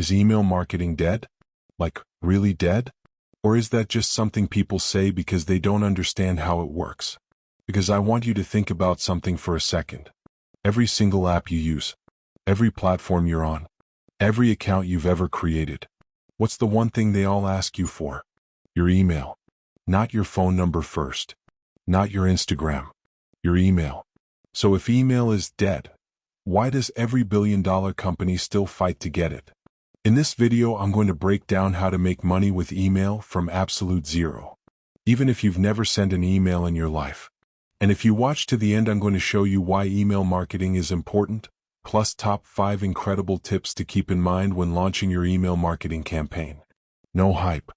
Is email marketing dead? Like, really dead? Or is that just something people say because they don't understand how it works? Because I want you to think about something for a second. Every single app you use, every platform you're on, every account you've ever created, what's the one thing they all ask you for? Your email. Not your phone number first. Not your Instagram. Your email. So if email is dead, why does every billion-dollar company still fight to get it? In this video, I'm going to break down how to make money with email from absolute zero, even if you've never sent an email in your life. And if you watch to the end, I'm going to show you why email marketing is important, plus top 5 incredible tips to keep in mind when launching your email marketing campaign. No hype.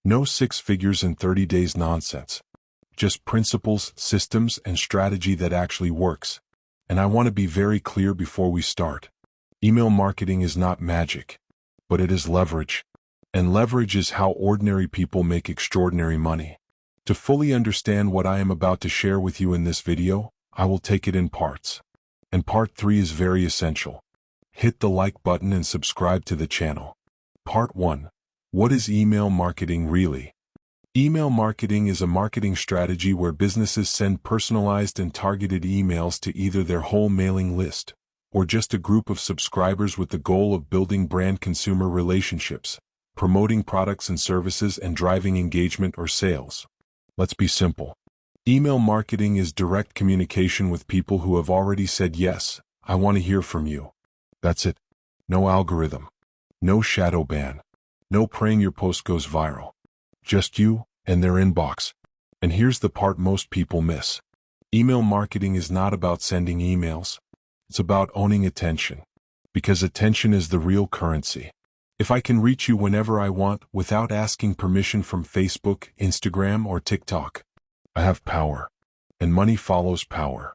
No 6 figures in 30 days nonsense. Just principles, systems, and strategy that actually works. And I want to be very clear before we start. Email marketing is not magic, but it is leverage. And leverage is how ordinary people make extraordinary money. To fully understand what I am about to share with you in this video, I will take it in parts. And part 3 is very essential. Hit the like button and subscribe to the channel. Part 1. What is email marketing really? Email marketing is a marketing strategy where businesses send personalized and targeted emails to either their whole mailing list, or just a group of subscribers with the goal of building brand-consumer relationships, promoting products and services, and driving engagement or sales. Let's be simple. Email marketing is direct communication with people who have already said, "Yes, I want to hear from you." That's it. No algorithm. No shadow ban. No praying your post goes viral. Just you and their inbox. And here's the part most people miss. Email marketing is not about sending emails. It's about owning attention. Because attention is the real currency. If I can reach you whenever I want without asking permission from Facebook, Instagram, or TikTok, I have power. And money follows power.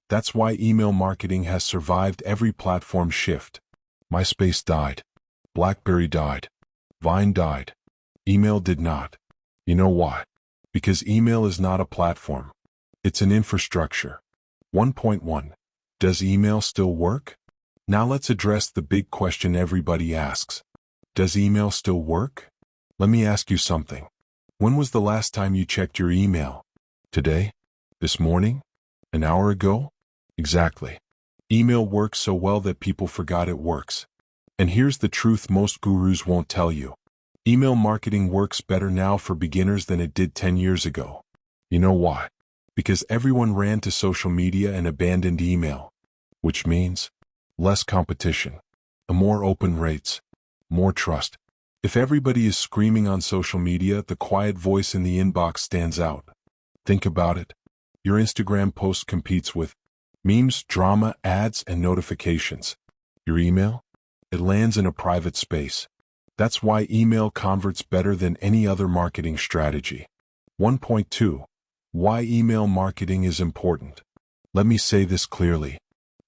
That's why email marketing has survived every platform shift. MySpace died. BlackBerry died. Vine died. Email did not. You know why? Because email is not a platform. It's an infrastructure. 1.1. Does email still work? Now let's address the big question everybody asks. Does email still work? Let me ask you something. When was the last time you checked your email? Today? This morning? An hour ago? Exactly. Email works so well that people forgot it works. And here's the truth most gurus won't tell you. Email marketing works better now for beginners than it did 10 years ago. You know why? Because everyone ran to social media and abandoned email. Which means less competition, more open rates, more trust. If everybody is screaming on social media, the quiet voice in the inbox stands out. Think about it. Your Instagram post competes with memes, drama, ads, and notifications. Your email? It lands in a private space. That's why email converts better than any other marketing strategy. 1.2. Why email marketing is important. Let me say this clearly.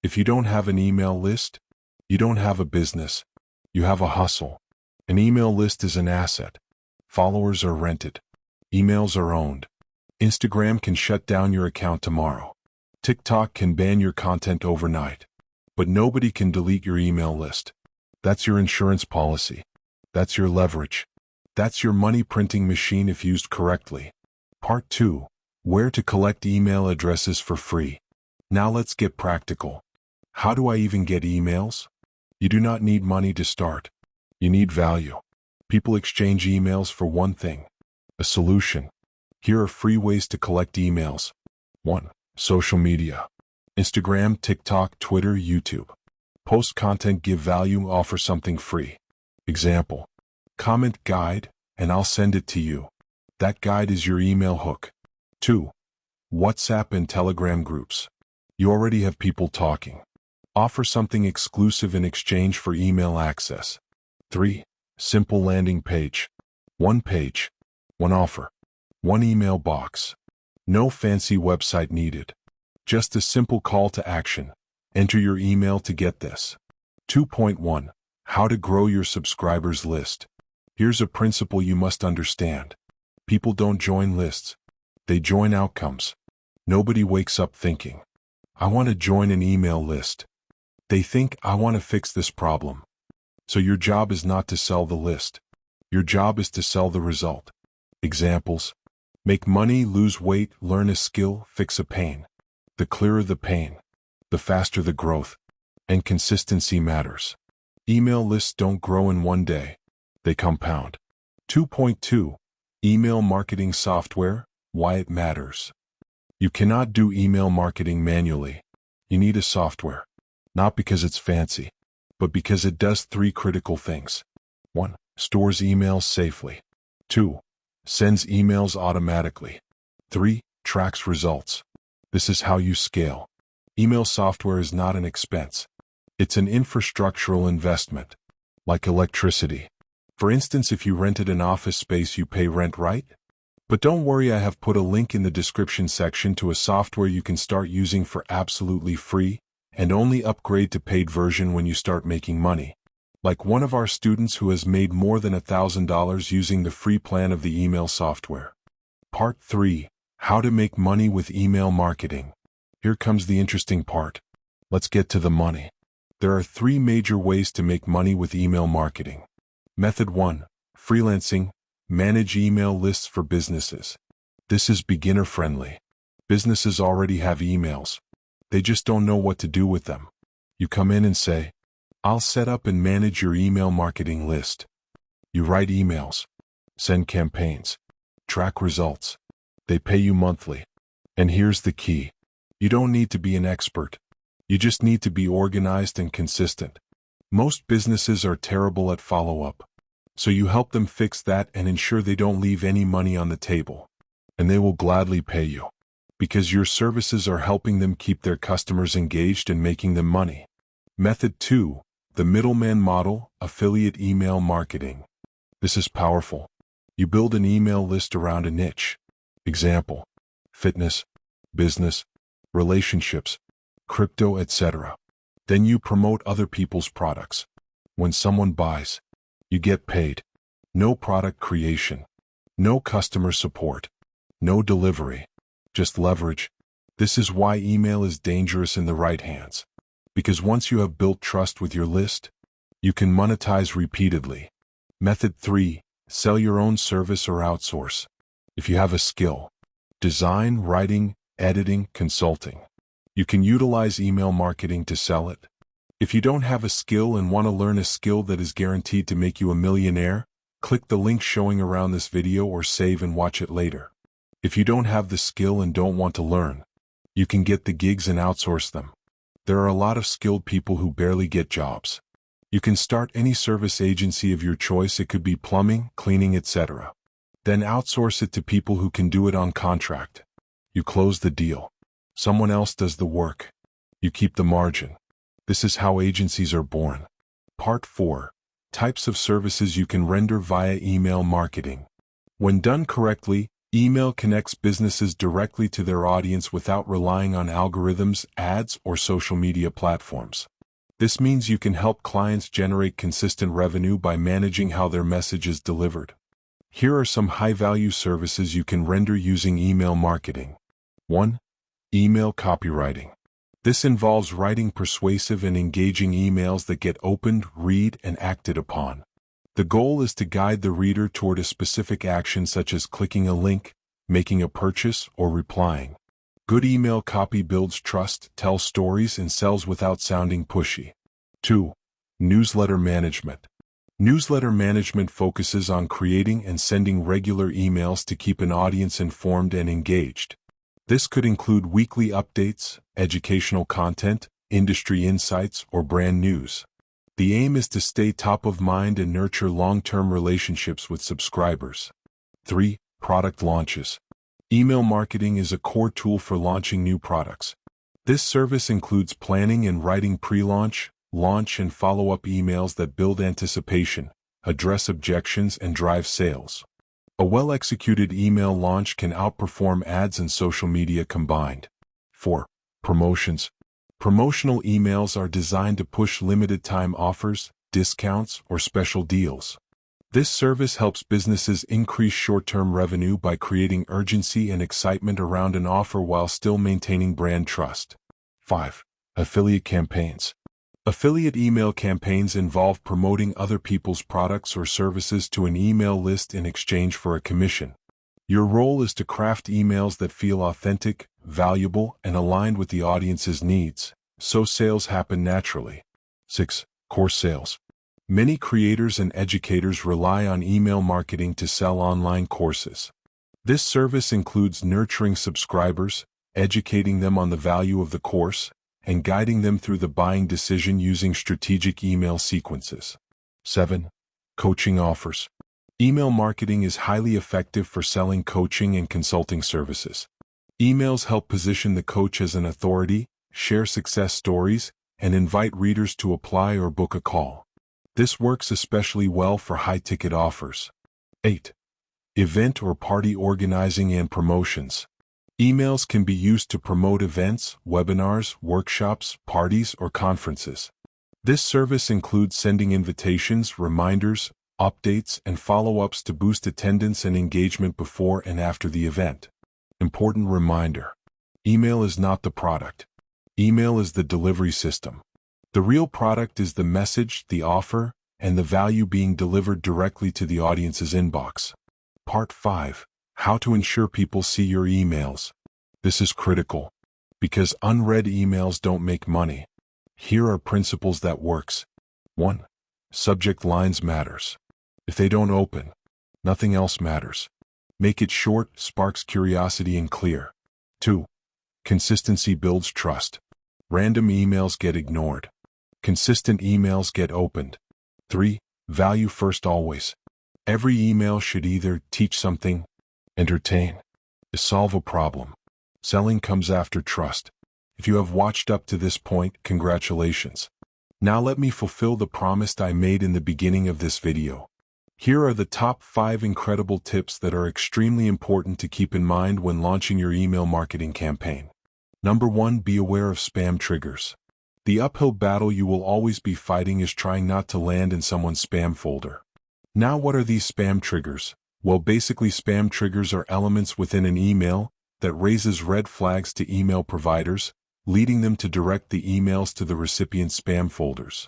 If you don't have an email list, you don't have a business. You have a hustle. An email list is an asset. Followers are rented. Emails are owned. Instagram can shut down your account tomorrow. TikTok can ban your content overnight. But nobody can delete your email list. That's your insurance policy. That's your leverage. That's your money printing machine if used correctly. Part 2. Where to collect email addresses for free. Now let's get practical. How do I even get emails? You do not need money to start. You need value. People exchange emails for one thing. A solution. Here are free ways to collect emails. 1. Social media. Instagram, TikTok, Twitter, YouTube. Post content, give value, offer something free. Example. Comment guide, and I'll send it to you. That guide is your email hook. 2. WhatsApp and Telegram groups. You already have people talking. Offer something exclusive in exchange for email access. 3. Simple landing page. One page. One offer. One email box. No fancy website needed. Just a simple call to action. Enter your email to get this. 2.1. How to grow your subscribers list. Here's a principle you must understand. People don't join lists. They join outcomes. Nobody wakes up thinking, I want to join an email list. They think, I want to fix this problem. So your job is not to sell the list. Your job is to sell the result. Examples: make money, lose weight, learn a skill, fix a pain. The clearer the pain, the faster the growth. And consistency matters. Email lists don't grow in one day. They compound. 2.2. Email marketing software, why it matters. You cannot do email marketing manually. You need a software. Not because it's fancy, but because it does three critical things. 1. Stores emails safely. 2. Sends emails automatically. 3. Tracks results. This is how you scale. Email software is not an expense. It's an infrastructural investment, like electricity. For instance, if you rented an office space, you pay rent, right? But don't worry, I have put a link in the description section to a software you can start using for absolutely free and only upgrade to paid version when you start making money. Like one of our students who has made more than $1,000 using the free plan of the email software. Part 3. How to make money with email marketing. Here comes the interesting part. Let's get to the money. There are 3 major ways to make money with email marketing. Method 1. Freelancing. Manage email lists for businesses. This is beginner-friendly. Businesses already have emails. They just don't know what to do with them. You come in and say, I'll set up and manage your email marketing list. You write emails, send campaigns, track results. They pay you monthly. And here's the key. You don't need to be an expert. You just need to be organized and consistent. Most businesses are terrible at follow-up. So you help them fix that and ensure they don't leave any money on the table. And they will gladly pay you, because your services are helping them keep their customers engaged and making them money. Method 2. The middleman model, affiliate email marketing. This is powerful. You build an email list around a niche. Example: fitness, business, relationships, crypto, etc. Then you promote other people's products. When someone buys, you get paid. No product creation, no customer support, no delivery, just leverage. This is why email is dangerous in the right hands. Because once you have built trust with your list, you can monetize repeatedly. Method 3. Sell your own service or outsource. If you have a skill, design, writing, editing, consulting, you can utilize email marketing to sell it. If you don't have a skill and want to learn a skill that is guaranteed to make you a millionaire, click the link showing around this video or save and watch it later. If you don't have the skill and don't want to learn, you can get the gigs and outsource them. There are a lot of skilled people who barely get jobs. You can start any service agency of your choice. It could be plumbing, cleaning, etc. Then outsource it to people who can do it on contract. You close the deal. Someone else does the work. You keep the margin. This is how agencies are born. Part 4. Types of services you can render via email marketing. When done correctly, email connects businesses directly to their audience without relying on algorithms, ads, or social media platforms. This means you can help clients generate consistent revenue by managing how their message is delivered. Here are some high-value services you can render using email marketing. 1. Email copywriting. This involves writing persuasive and engaging emails that get opened, read, and acted upon. The goal is to guide the reader toward a specific action such as clicking a link, making a purchase, or replying. Good email copy builds trust, tells stories, and sells without sounding pushy. 2. Newsletter management. Newsletter management focuses on creating and sending regular emails to keep an audience informed and engaged. This could include weekly updates, educational content, industry insights, or brand news. The aim is to stay top of mind and nurture long-term relationships with subscribers. 3. Product launches. Email marketing is a core tool for launching new products. This service includes planning and writing pre-launch, launch, and follow-up emails that build anticipation, address objections, and drive sales. A well-executed email launch can outperform ads and social media combined. 4. Promotions. Promotional emails are designed to push limited-time offers, discounts, or special deals. This service helps businesses increase short-term revenue by creating urgency and excitement around an offer while still maintaining brand trust. 5. Affiliate campaigns. Affiliate email campaigns involve promoting other people's products or services to an email list in exchange for a commission. Your role is to craft emails that feel authentic, valuable, and aligned with the audience's needs, so sales happen naturally. 6. Course sales. Many creators and educators rely on email marketing to sell online courses. This service includes nurturing subscribers, educating them on the value of the course, and guiding them through the buying decision using strategic email sequences. 7. Coaching offers. Email marketing is highly effective for selling coaching and consulting services. Emails help position the coach as an authority, share success stories, and invite readers to apply or book a call. This works especially well for high-ticket offers. 8. Event or party organizing and promotions. Emails can be used to promote events, webinars, workshops, parties, or conferences. This service includes sending invitations, reminders, updates, and follow-ups to boost attendance and engagement before and after the event. Important reminder: email is not the product. Email is the delivery system. The real product is the message, the offer, and the value being delivered directly to the audience's inbox. Part 5. How to ensure people see your emails. This is critical, because unread emails don't make money. Here are principles that works. 1. Subject lines matters. If they don't open, nothing else matters. Make it short, sparks curiosity, and clear. 2. Consistency builds trust. Random emails get ignored. Consistent emails get opened. 3. Value first always. Every email should either teach something, entertain, or solve a problem. Selling comes after trust. If you have watched up to this point, congratulations. Now let me fulfill the promise I made in the beginning of this video. Here are the top 5 incredible tips that are extremely important to keep in mind when launching your email marketing campaign. Number 1. Be aware of spam triggers. The uphill battle you will always be fighting is trying not to land in someone's spam folder. Now, what are these spam triggers? Well, basically spam triggers are elements within an email that raises red flags to email providers, leading them to direct the emails to the recipient's spam folders.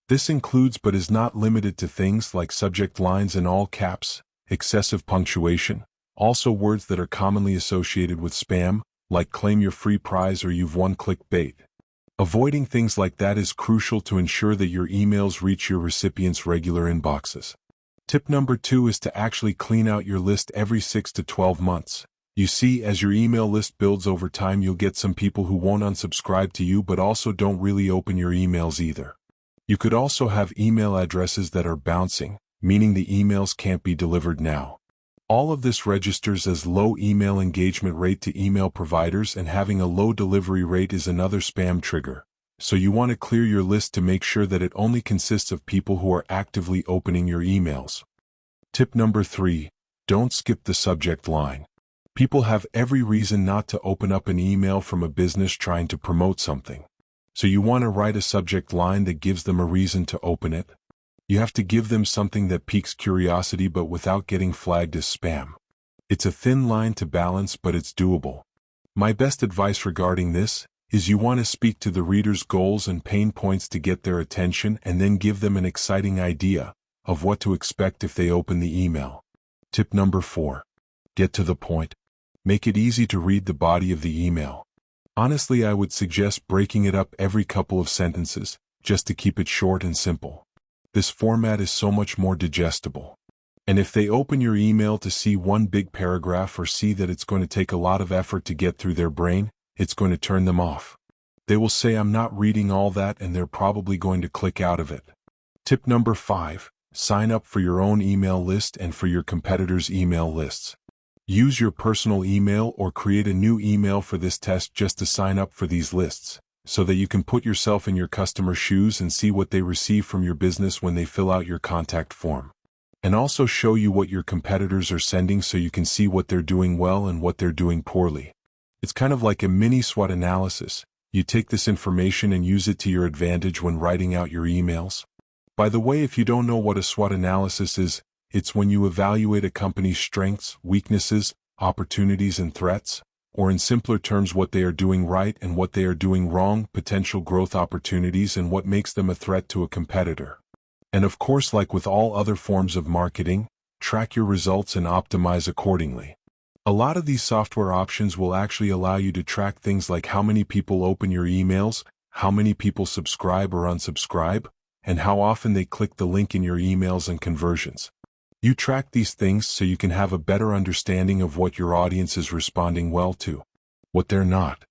This includes but is not limited to things like subject lines in all caps, excessive punctuation, also words that are commonly associated with spam, like claim your free prize or you've won clickbait. Avoiding things like that is crucial to ensure that your emails reach your recipients' regular inboxes. Tip number 2 is to actually clean out your list every 6 to 12 months. You see, as your email list builds over time, you'll get some people who won't unsubscribe to you but also don't really open your emails either. You could also have email addresses that are bouncing, meaning the emails can't be delivered now. All of this registers as low email engagement rate to email providers, and having a low delivery rate is another spam trigger. So you want to clear your list to make sure that it only consists of people who are actively opening your emails. Tip number 3. Don't skip the subject line. People have every reason not to open up an email from a business trying to promote something. So you want to write a subject line that gives them a reason to open it. You have to give them something that piques curiosity but without getting flagged as spam. It's a thin line to balance, but it's doable. My best advice regarding this is you want to speak to the reader's goals and pain points to get their attention and then give them an exciting idea of what to expect if they open the email. Tip number 4. Get to the point. Make it easy to read the body of the email. Honestly, I would suggest breaking it up every couple of sentences, just to keep it short and simple. This format is so much more digestible. And if they open your email to see one big paragraph or see that it's going to take a lot of effort to get through their brain, it's going to turn them off. They will say, "I'm not reading all that," and they're probably going to click out of it. Tip number 5. Sign up for your own email list and for your competitors' email lists. Use your personal email or create a new email for this test just to sign up for these lists, so that you can put yourself in your customer's shoes and see what they receive from your business when they fill out your contact form. And also show you what your competitors are sending so you can see what they're doing well and what they're doing poorly. It's kind of like a mini SWOT analysis. You take this information and use it to your advantage when writing out your emails. By the way, if you don't know what a SWOT analysis is, it's when you evaluate a company's strengths, weaknesses, opportunities, and threats. or in simpler terms what they are doing right and what they are doing wrong, potential growth opportunities and what makes them a threat to a competitor. And of course, like with all other forms of marketing, track your results and optimize accordingly. A lot of these software options will actually allow you to track things like how many people open your emails, how many people subscribe or unsubscribe, and how often they click the link in your emails and conversions. You track these things so you can have a better understanding of what your audience is responding well to, what they're not,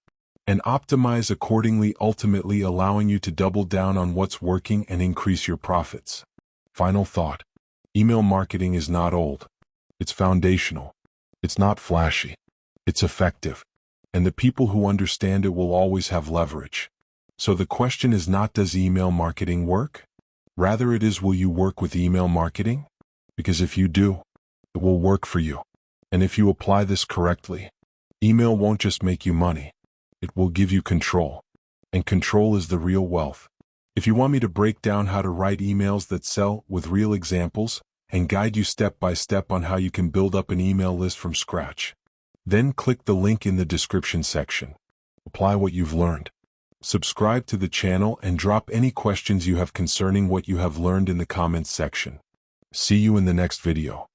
and optimize accordingly, ultimately allowing you to double down on what's working and increase your profits. Final thought. Email marketing is not old. It's foundational. It's not flashy. It's effective. And the people who understand it will always have leverage. So the question is not, does email marketing work? Rather it is, will you work with email marketing? Because if you do, it will work for you. And if you apply this correctly, email won't just make you money. It will give you control. And control is the real wealth. If you want me to break down how to write emails that sell with real examples, and guide you step by step on how you can build up an email list from scratch, then click the link in the description section. Apply what you've learned. Subscribe to the channel and drop any questions you have concerning what you have learned in the comments section. See you in the next video.